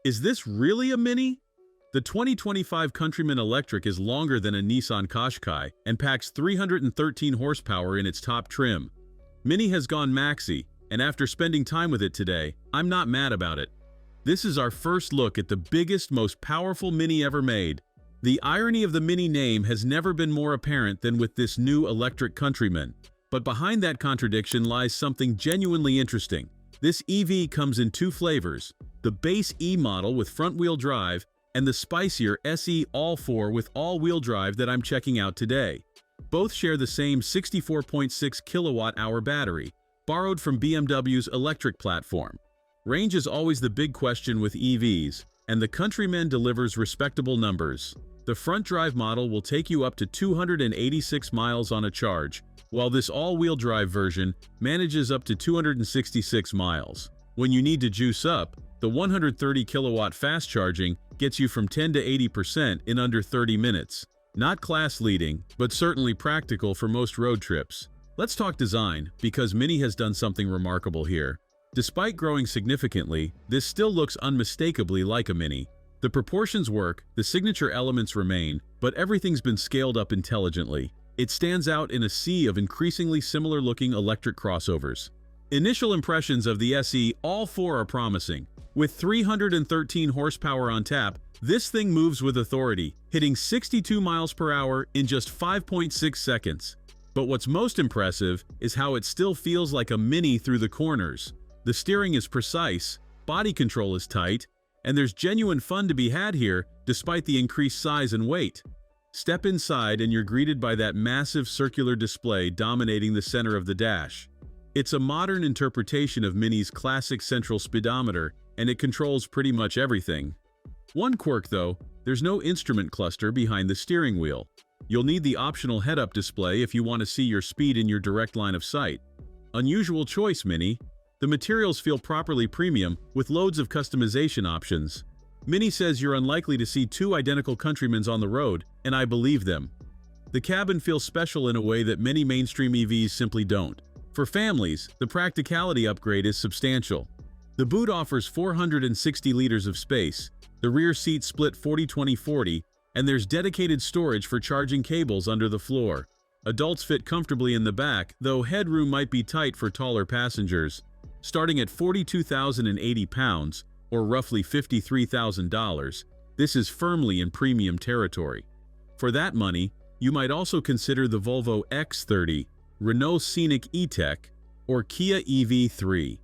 Is this really a Mini? The 2025 Countryman Electric is longer than a Nissan Qashqai and packs 313 horsepower in its top trim. Mini has gone maxi, and after spending time with it today, I'm not mad about it. This is our first look at the biggest, most powerful Mini ever made. The irony of the Mini name has never been more apparent than with this new electric Countryman. But behind that contradiction lies something genuinely interesting. This EV comes in two flavors: the base E model with front-wheel drive and the spicier SE ALL4 with all-wheel drive that I'm checking out today. Both share the same 64.6 kilowatt-hour battery, borrowed from BMW's electric platform. Range is always the big question with EVs, and the Countryman delivers respectable numbers. The front-drive model will take you up to 286 miles on a charge, while this all-wheel drive version manages up to 266 miles. When you need to juice up, the 130 kilowatt fast charging gets you from 10 to 80% in under 30 minutes. Not class-leading, but certainly practical for most road trips. Let's talk design, because Mini has done something remarkable here. Despite growing significantly, this still looks unmistakably like a Mini. The proportions work, the signature elements remain, but everything's been scaled up intelligently. It stands out in a sea of increasingly similar-looking electric crossovers. Initial impressions of the SE ALL4 are promising. With 313 horsepower on tap, this thing moves with authority, hitting 62 miles per hour in just 5.6 seconds. But what's most impressive is how it still feels like a Mini through the corners. The steering is precise, body control is tight, and there's genuine fun to be had here despite the increased size and weight. Step inside and you're greeted by that massive circular display dominating the center of the dash. It's a modern interpretation of Mini's classic central speedometer, and it controls pretty much everything. One quirk though, there's no instrument cluster behind the steering wheel. You'll need the optional head-up display if you want to see your speed in your direct line of sight. Unusual choice, Mini. The materials feel properly premium, with loads of customization options. Mini says you're unlikely to see two identical Countrymans on the road, and I believe them. The cabin feels special in a way that many mainstream EVs simply don't. For families, the practicality upgrade is substantial. The boot offers 460 liters of space, the rear seats split 40-20-40, and there's dedicated storage for charging cables under the floor. Adults fit comfortably in the back, though headroom might be tight for taller passengers. Starting at 42,080 pounds, or roughly $53,000, this is firmly in premium territory. For that money, you might also consider the Volvo X30, Renault Scenic E-Tech, or Kia EV3.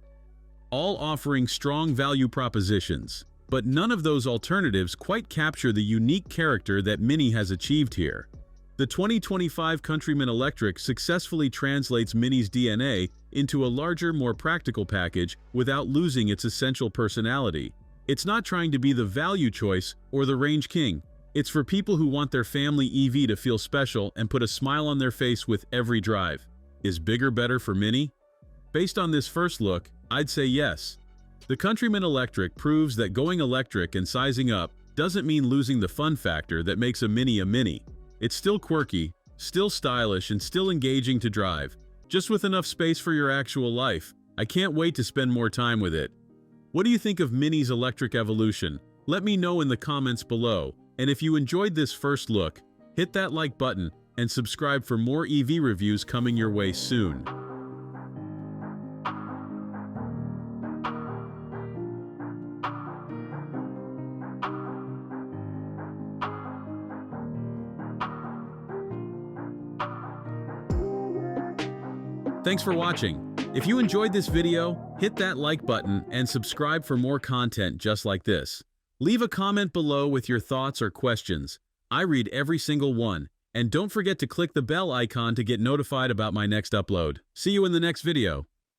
All offering strong value propositions, but none of those alternatives quite capture the unique character that Mini has achieved here. The 2025 Countryman Electric successfully translates Mini's DNA into a larger, more practical package without losing its essential personality. It's not trying to be the value choice or the range king. It's for people who want their family EV to feel special and put a smile on their face with every drive. Is bigger better for Mini? Based on this first look, I'd say yes. The Countryman Electric proves that going electric and sizing up doesn't mean losing the fun factor that makes a Mini a Mini. It's still quirky, still stylish, and still engaging to drive, just with enough space for your actual life. I can't wait to spend more time with it. What do you think of Mini's electric evolution? Let me know in the comments below. And if you enjoyed this first look, hit that like button and subscribe for more EV reviews coming your way soon. Thanks for watching. If you enjoyed this video, hit that like button and subscribe for more content just like this. Leave a comment below with your thoughts or questions. I read every single one. And don't forget to click the bell icon to get notified about my next upload. See you in the next video.